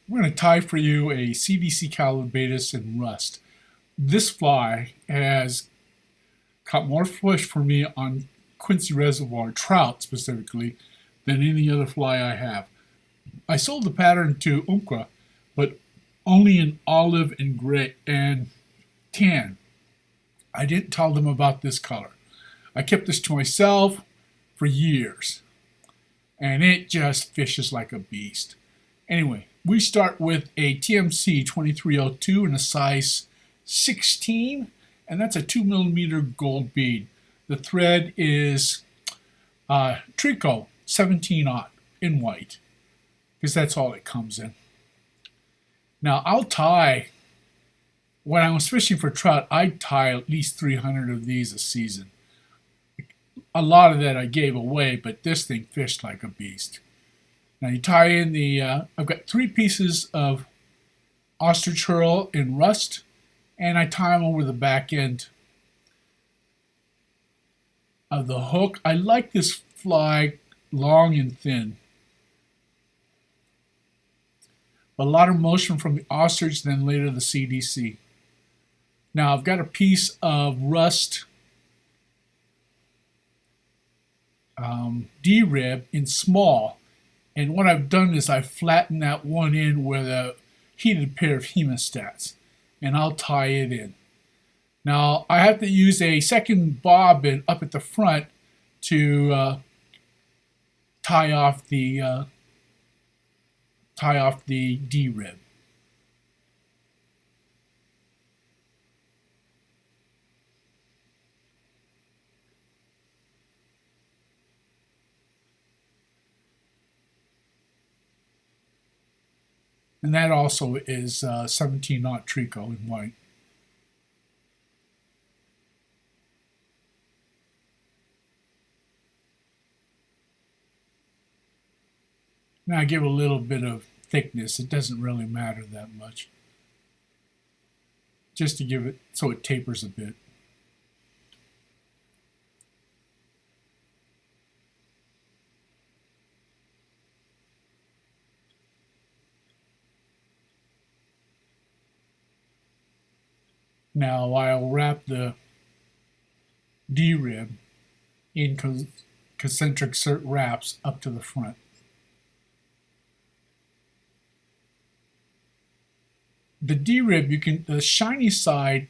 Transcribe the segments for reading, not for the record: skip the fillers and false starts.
I'm going to tie for you a CDC Callibaetis Rust. This fly has caught more fish for me on Quincy Reservoir, trout specifically, than any other fly I have. I sold the pattern to Umpqua, but only in olive and gray and tan. I didn't tell them about this color. I kept this to myself for years, and it just fishes like a beast. Anyway, we start with a TMC 2302 in a size 16, and that's a 2 millimeter gold bead. The thread is Trico 17-aught in white, because that's all it comes in. Now, I'll tie, when I was fishing for trout, I'd tie at least 300 of these a season. A lot of that I gave away, but this thing fished like a beast. Now you tie in the, I've got 3 pieces of ostrich herl in rust, and I tie them over the back end of the hook. I like this fly long and thin. A lot of motion from the ostrich, then later the CDC. Now I've got a piece of rust D-rib in small, and what I've done is I've flattened that one in with a heated pair of hemostats, and I'll tie it in. Now I have to use a second bobbin up at the front to tie off the D-rib. And that also is 17-aught Trico in white. Now I give a little bit of thickness. It doesn't really matter that much. Just to give it so it tapers a bit. Now I'll wrap the D-rib in concentric wraps up to the front. The D-rib, the shiny side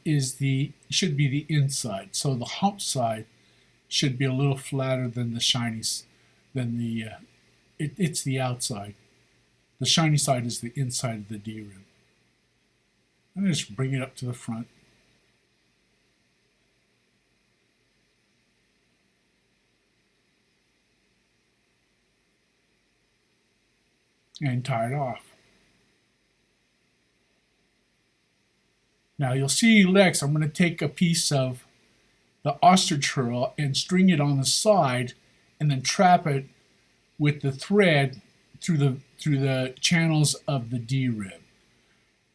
should be the inside, so the hump side should be a little flatter than the shiny, it's the outside. The shiny side is the inside of the D-rib. I'm going to just bring it up to the front. And tie it off. Now you'll see next I'm going to take a piece of the ostrich herl and string it on the side and then trap it with the thread through the channels of the D-rib.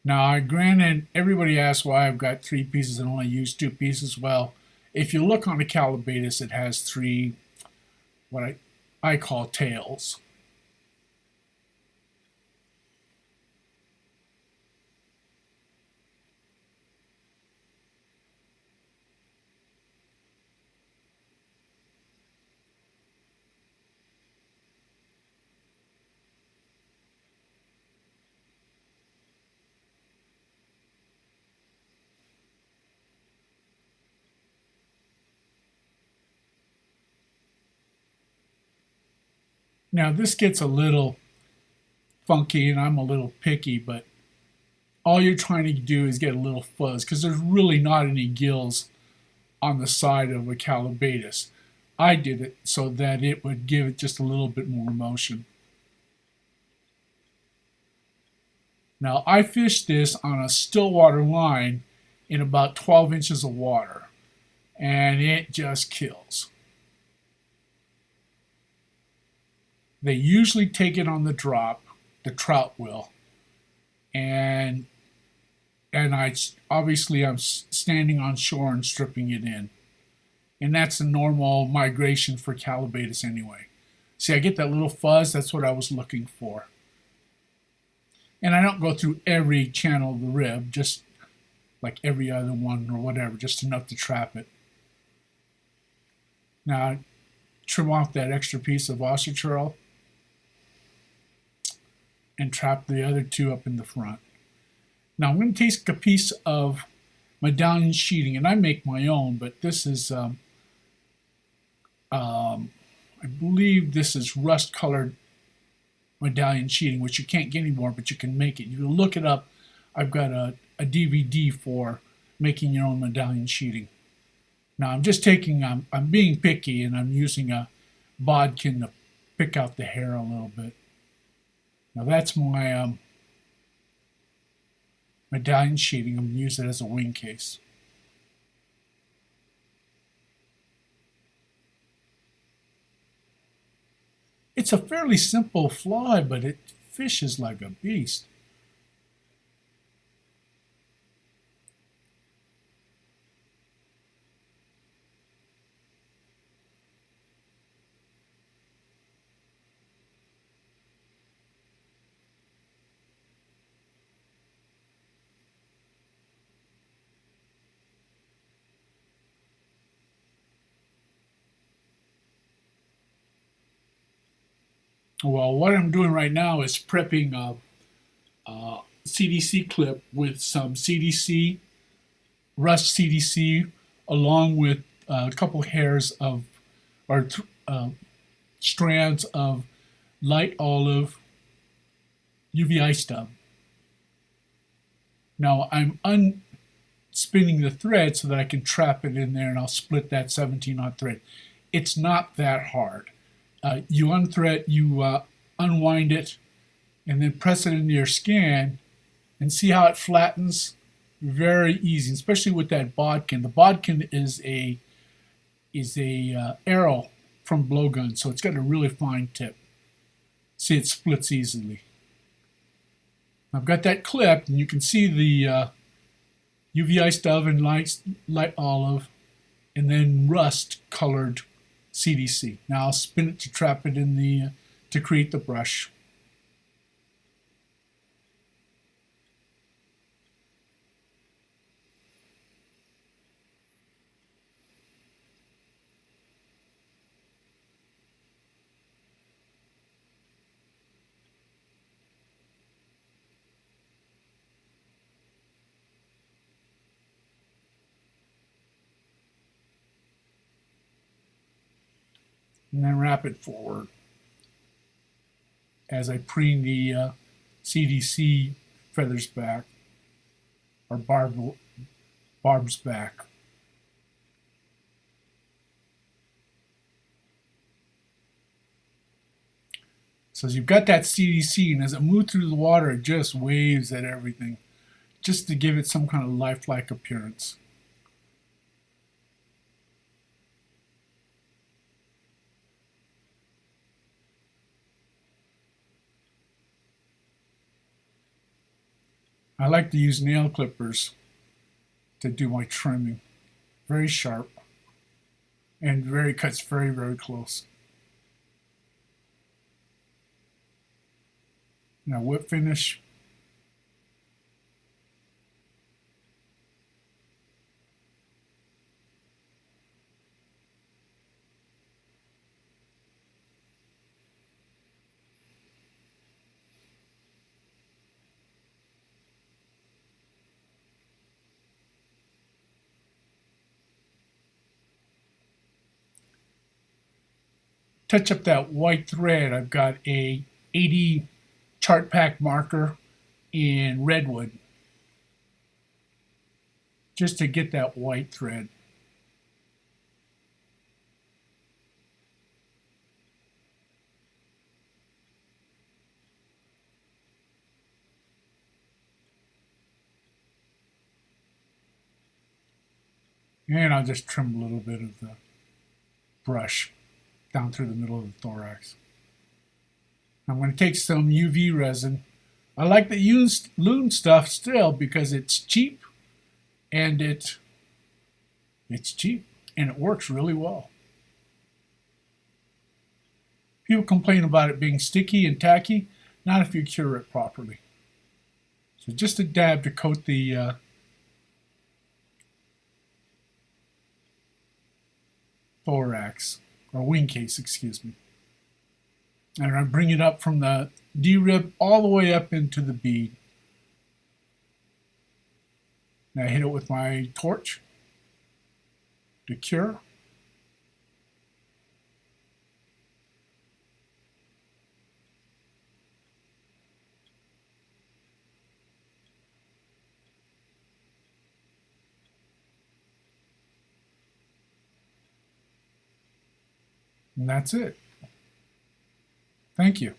Now granted, everybody asks why I've got 3 pieces and only use 2 pieces. Well, if you look on the Callibaetis, it has 3 what I call tails. Now this gets a little funky and I'm a little picky, but all you're trying to do is get a little fuzz because there's really not any gills on the side of a Callibaetis. I did it so that it would give it just a little bit more motion. Now I fished this on a still water line in about 12 inches of water, and it just kills. They usually take it on the drop, the trout will, and I'm standing on shore and stripping it in, and that's the normal migration for Callibaetis anyway. See, I get that little fuzz. That's what I was looking for. And I don't go through every channel of the rib, just like every other one or whatever, just enough to trap it. Now I trim off that extra piece of ossicurl and trap the other two up in the front. Now I'm going to take a piece of medallion sheeting, and I make my own, but this is, I believe this is rust-colored medallion sheeting, which you can't get anymore, but you can make it. You can look it up. I've got a DVD for making your own medallion sheeting. Now I'm just taking, I'm being picky, and I'm using a bodkin to pick out the hair a little bit. Now that's my medallion sheeting. I'm going to use it as a wing case. It's a fairly simple fly, but it fishes like a beast. Well, what I'm doing right now is prepping a CDC clip with some CDC, Rust CDC, along with a couple hairs of, or strands of light olive UVI stub. Now I'm unspinning the thread so that I can trap it in there, and I'll split that 17-aught thread. It's not that hard. You unthread, you unwind it, and then press it into your scan, and see how it flattens. Very easy, especially with that bodkin. The bodkin is a arrow from blowgun, so it's got a really fine tip. See, it splits easily. I've got that clipped, and you can see the UVI stub and light olive, and then rust colored CDC. Now I'll spin it to trap it in the, to create the brush. And then wrap it forward as I preen the CDC feathers back, or barbs back. So as you've got that CDC, and as it moves through the water, it just waves at everything, just to give it some kind of lifelike appearance. I like to use nail clippers to do my trimming. Very sharp and cuts very, very close. Now whip finish. Touch up that white thread. I've got a 80 chart pack marker in redwood, just to get that white thread. And I'll just trim a little bit of the brush down through the middle of the thorax. I'm going to take some UV resin. I like the loon stuff still because it's cheap, and it's cheap and it works really well. People complain about it being sticky and tacky, not if you cure it properly. So just a dab to coat the thorax, or wing case, excuse me. And I bring it up from the D-rib all the way up into the bead. And I hit it with my torch to cure. And that's it. Thank you.